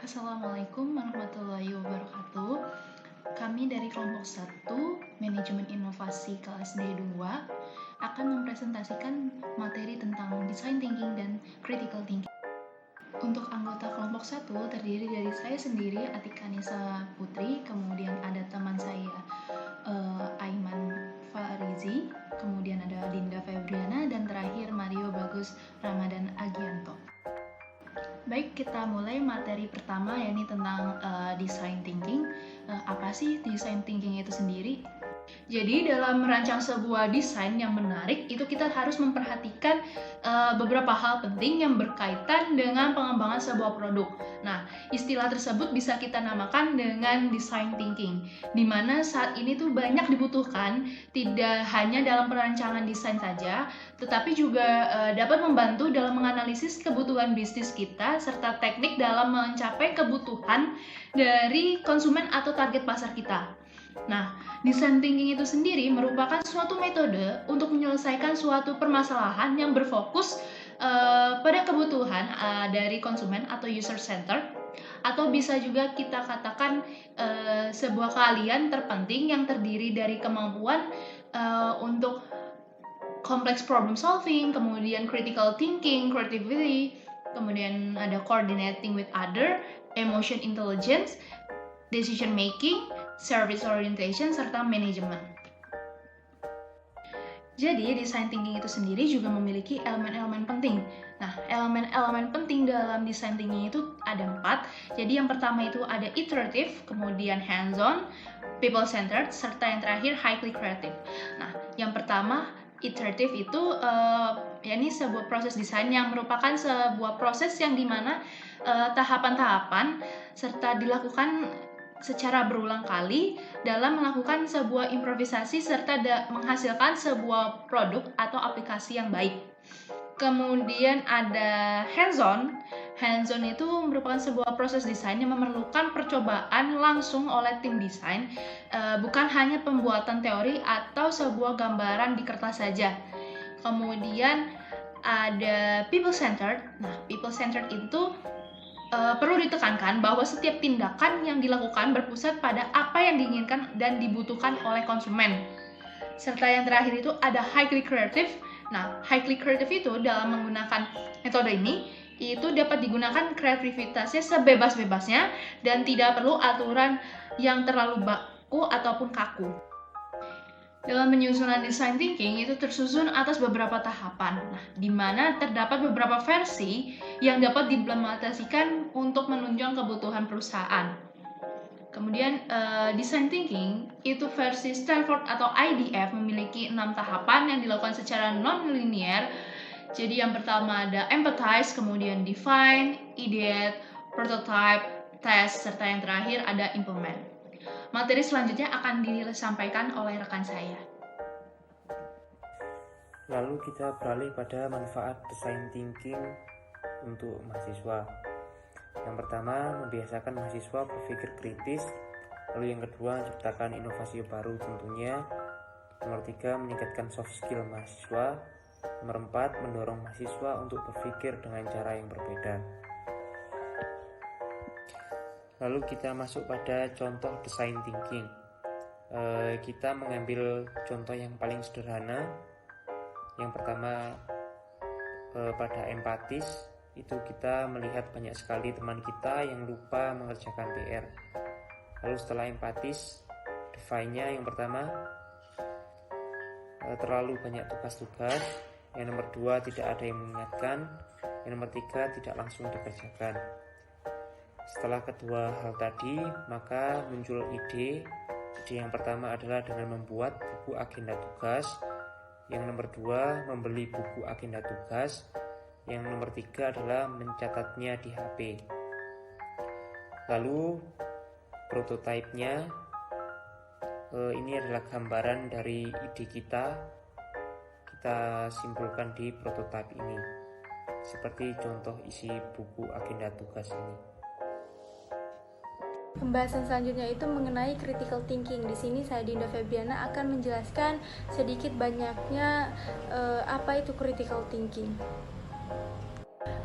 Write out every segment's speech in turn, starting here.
Assalamualaikum warahmatullahi wabarakatuh. Kami dari kelompok 1, Manajemen Inovasi kelas D2, akan mempresentasikan materi tentang Design Thinking dan Critical Thinking. Untuk anggota kelompok 1 terdiri dari saya sendiri, Atika Nisa Putri, kemudian ada teman saya Aiman Farizi, kemudian ada Dinda Febriana, dan terakhir Mario Bagus Ramadan Agianto. Baik, kita mulai materi pertama, yakni tentang design thinking. Apa sih design thinking itu sendiri? Jadi dalam merancang sebuah desain yang menarik itu kita harus memperhatikan beberapa hal penting yang berkaitan dengan pengembangan sebuah produk. Nah, istilah tersebut bisa kita namakan dengan design thinking, di mana saat ini tuh banyak dibutuhkan tidak hanya dalam perancangan desain saja, tetapi juga dapat membantu dalam menganalisis kebutuhan bisnis kita serta teknik dalam mencapai kebutuhan dari konsumen atau target pasar kita. Nah, design thinking itu sendiri merupakan suatu metode untuk menyelesaikan suatu permasalahan yang berfokus pada kebutuhan dari konsumen atau user center, atau bisa juga kita katakan sebuah keahlian terpenting yang terdiri dari kemampuan untuk complex problem solving, kemudian critical thinking, creativity, kemudian ada coordinating with other, emotion intelligence, decision making, service orientation, serta manajemen. Jadi, design thinking itu sendiri juga memiliki elemen-elemen penting. Nah, elemen-elemen penting dalam design thinking itu ada 4. Jadi, yang pertama itu ada iterative, kemudian hands-on, people-centered, serta yang terakhir highly creative. Nah, yang pertama, iterative itu yakni sebuah proses desain yang merupakan sebuah proses yang dimana tahapan-tahapan serta dilakukan secara berulang kali dalam melakukan sebuah improvisasi serta menghasilkan sebuah produk atau aplikasi yang baik. Kemudian ada hands-on. Hands-on itu merupakan sebuah proses desain yang memerlukan percobaan langsung oleh tim desain, bukan hanya pembuatan teori atau sebuah gambaran di kertas saja. Kemudian ada people-centered. Nah, people-centered itu perlu ditekankan bahwa setiap tindakan yang dilakukan berpusat pada apa yang diinginkan dan dibutuhkan oleh konsumen. Serta yang terakhir itu ada highly creative. Nah, highly creative itu dalam menggunakan metode ini itu dapat digunakan kreativitasnya sebebas-bebasnya dan tidak perlu aturan yang terlalu baku ataupun kaku. Dalam penyusunan design thinking itu tersusun atas beberapa tahapan, di mana terdapat beberapa versi yang dapat diimplementasikan untuk menunjang kebutuhan perusahaan. Kemudian design thinking itu versi Stanford atau IDF memiliki 6 tahapan yang dilakukan secara non-linear. Jadi yang pertama ada empathize, kemudian define, ideate, prototype, test, serta yang terakhir ada implement. Materi selanjutnya akan disampaikan oleh rekan saya. Lalu kita beralih pada manfaat design thinking untuk mahasiswa. Yang pertama, membiasakan mahasiswa berpikir kritis. Lalu yang kedua, menciptakan inovasi baru tentunya. Nomor 3, meningkatkan soft skill mahasiswa. Nomor 4, mendorong mahasiswa untuk berpikir dengan cara yang berbeda. Lalu kita masuk pada contoh design thinking. Kita mengambil contoh yang paling sederhana. Yang pertama, pada empatis, itu kita melihat banyak sekali teman kita yang lupa mengerjakan PR. Lalu setelah empatis, define-nya yang pertama, terlalu banyak tugas-tugas. Yang nomor 2, tidak ada yang mengingatkan. Yang nomor 3, tidak langsung dikerjakan. Setelah kedua hal tadi, maka muncul ide. Ide yang pertama adalah dengan membuat buku agenda tugas. Yang nomor 2, membeli buku agenda tugas. Yang nomor 3 adalah mencatatnya di HP. Lalu prototipe-nya, ini adalah gambaran dari ide kita simpulkan di prototipe ini. Seperti contoh isi buku agenda tugas ini. Pembahasan selanjutnya itu mengenai critical thinking. Di sini saya Dinda Febriana akan menjelaskan sedikit banyaknya apa itu critical thinking.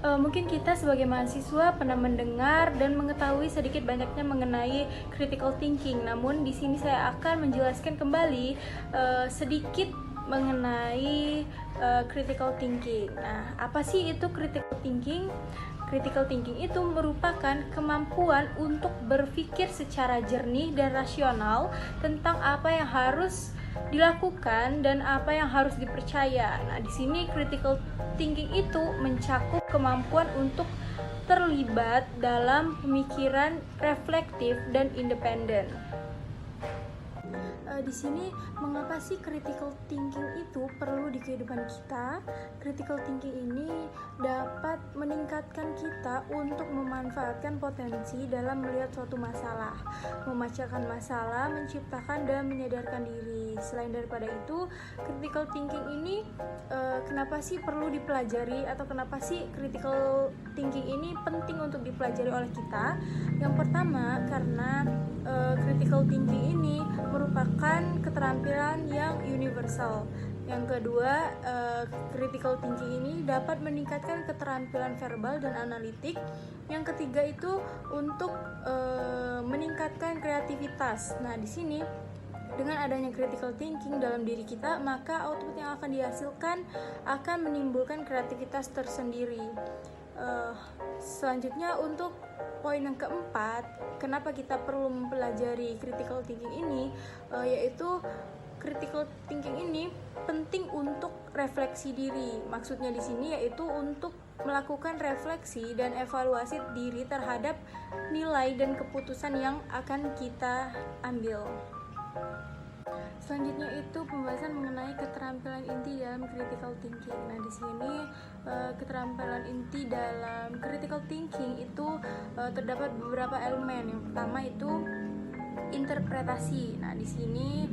Mungkin kita sebagai mahasiswa pernah mendengar dan mengetahui sedikit banyaknya mengenai critical thinking. Namun di sini saya akan menjelaskan kembali sedikit mengenai critical thinking. Nah, apa sih itu critical thinking? Critical thinking itu merupakan kemampuan untuk berpikir secara jernih dan rasional tentang apa yang harus dilakukan dan apa yang harus dipercaya. Nah, di sini critical thinking itu mencakup kemampuan untuk terlibat dalam pemikiran reflektif dan independen. Di sini mengapa sih critical thinking itu perlu di kehidupan kita? Critical thinking ini dapat meningkatkan kita untuk memanfaatkan potensi dalam melihat suatu masalah, memecahkan masalah, menciptakan dan menyadarkan diri. Selain daripada itu, critical thinking ini kenapa sih perlu dipelajari atau kenapa sih critical thinking ini penting untuk dipelajari oleh kita? Yang pertama, karena critical thinking ini merupakan keterampilan yang universal. Yang kedua, critical thinking ini dapat meningkatkan keterampilan verbal dan analitik. Yang ketiga itu untuk meningkatkan kreativitas. Nah, di sini dengan adanya critical thinking dalam diri kita, maka output yang akan dihasilkan akan menimbulkan kreativitas tersendiri. Selanjutnya untuk poin yang keempat, kenapa kita perlu mempelajari critical thinking ini, yaitu critical thinking ini penting untuk refleksi diri. Maksudnya di sini yaitu untuk melakukan refleksi dan evaluasi diri terhadap nilai dan keputusan yang akan kita ambil. Selanjutnya itu pembahasan mengenai keterampilan inti dalam critical thinking. Nah, di sini keterampilan inti dalam critical thinking itu terdapat beberapa elemen. Yang pertama itu interpretasi. Nah, di sini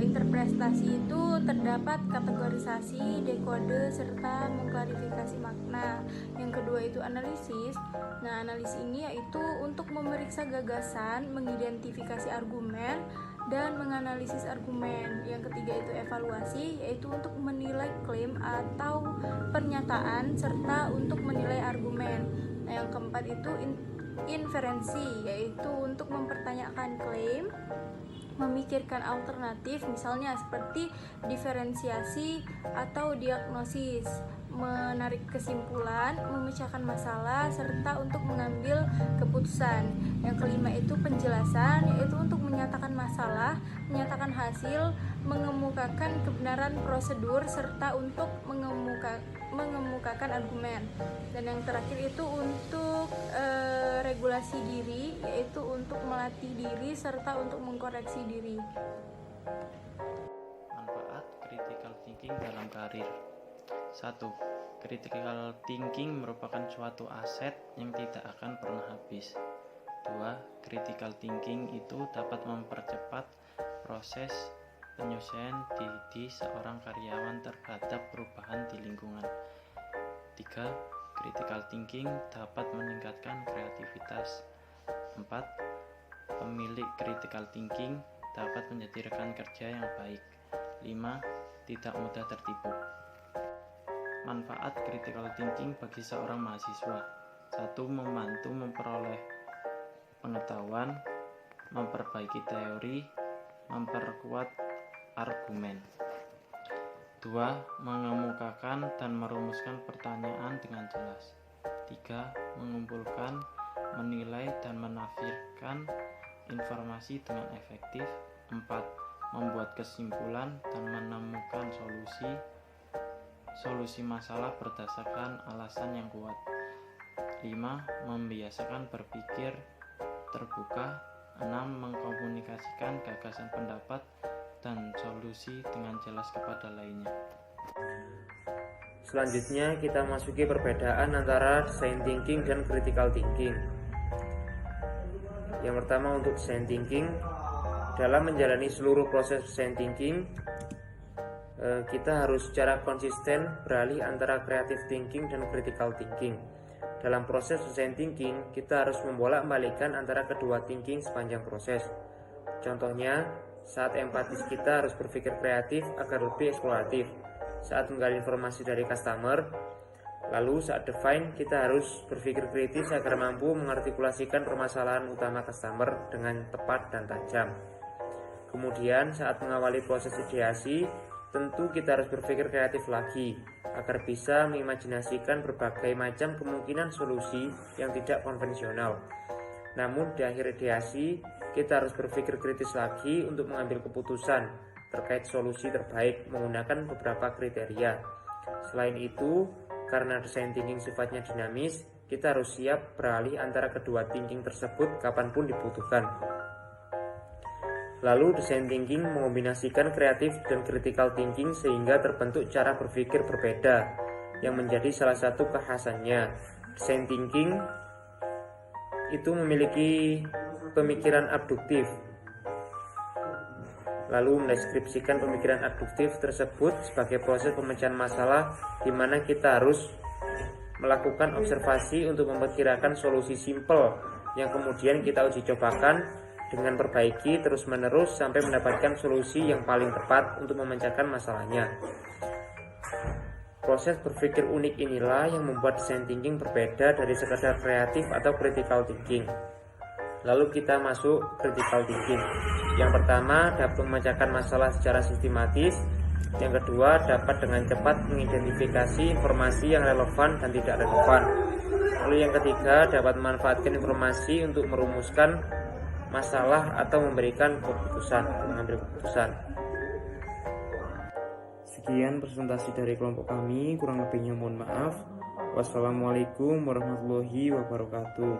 interpretasi itu terdapat kategorisasi, dekode, serta mengklarifikasi makna. Yang kedua itu analisis. Nah, analisis ini yaitu untuk memeriksa gagasan, mengidentifikasi argumen, dan menganalisis argumen. Yang ketiga itu evaluasi, yaitu untuk menilai klaim atau pernyataan serta untuk menilai argumen. Nah, yang keempat itu inferensi, yaitu untuk mempertanyakan klaim, memikirkan alternatif, misalnya seperti diferensiasi atau diagnosis, menarik kesimpulan, memecahkan masalah, serta untuk mengambil keputusan. Yang kelima itu penjelasan, yaitu untuk menyatakan masalah, menyatakan hasil, mengemukakan kebenaran prosedur, serta untuk mengemukakan argumen. Dan yang terakhir itu untuk regulasi diri, yaitu untuk melatih diri serta untuk mengkoreksi diri. Manfaat critical thinking dalam karir. 1. Critical thinking merupakan suatu aset yang tidak akan pernah habis. 2. Critical thinking itu dapat mempercepat proses penyelesaian di seorang karyawan terhadap perubahan di lingkungan. 3. Critical thinking dapat meningkatkan kreativitas. 4. Pemilik critical thinking dapat menjadi rekan kerja yang baik. 5. Tidak mudah tertipu. Manfaat critical thinking bagi seorang mahasiswa. 1. Membantu memperoleh pengetahuan, memperbaiki teori, memperkuat argumen. 2. Mengemukakan dan merumuskan pertanyaan dengan jelas. 3. Mengumpulkan, menilai dan menafsirkan informasi dengan efektif. 4. Membuat kesimpulan dan menemukan solusi masalah berdasarkan alasan yang kuat. 5. Membiasakan berpikir terbuka. 6. Mengkomunikasikan gagasan pendapat dan solusi dengan jelas kepada lainnya. Selanjutnya kita masuki perbedaan antara design thinking dan critical thinking. Yang pertama untuk design thinking, dalam menjalani seluruh proses design thinking kita harus secara konsisten beralih antara creative thinking dan critical thinking. Dalam proses design thinking, kita harus membolak-balikkan antara kedua thinking sepanjang proses. Contohnya, saat empatis kita harus berpikir kreatif agar lebih eksploratif. Saat menggali informasi dari customer, Lalu saat define, kita harus berpikir kritis agar mampu mengartikulasikan permasalahan utama customer dengan tepat dan tajam. Kemudian saat mengawali proses ideasi, tentu kita harus berpikir kreatif lagi agar bisa mengimajinasikan berbagai macam kemungkinan solusi yang tidak konvensional. Namun di akhir ideasi, kita harus berpikir kritis lagi untuk mengambil keputusan terkait solusi terbaik menggunakan beberapa kriteria. Selain itu, karena design thinking sifatnya dinamis, kita harus siap beralih antara kedua thinking tersebut kapanpun dibutuhkan. Lalu design thinking mengombinasikan kreatif dan critical thinking sehingga terbentuk cara berpikir berbeda yang menjadi salah satu kekhasannya. Design thinking itu memiliki pemikiran abduktif. Lalu mendeskripsikan pemikiran abduktif tersebut sebagai proses pemecahan masalah di mana kita harus melakukan observasi untuk memperkirakan solusi simpel yang kemudian kita uji cobakan dengan perbaiki terus-menerus sampai mendapatkan solusi yang paling tepat untuk memecahkan masalahnya. Proses berpikir unik inilah yang membuat design thinking berbeda dari sekadar kreatif atau critical thinking. Lalu kita masuk critical thinking. Yang pertama, dapat memecahkan masalah secara sistematis. Yang kedua, dapat dengan cepat mengidentifikasi informasi yang relevan dan tidak relevan. Lalu yang ketiga, dapat memanfaatkan informasi untuk merumuskan masalah atau mengambil keputusan. Sekian presentasi dari kelompok kami, kurang lebihnya mohon maaf. Wassalamualaikum warahmatullahi wabarakatuh.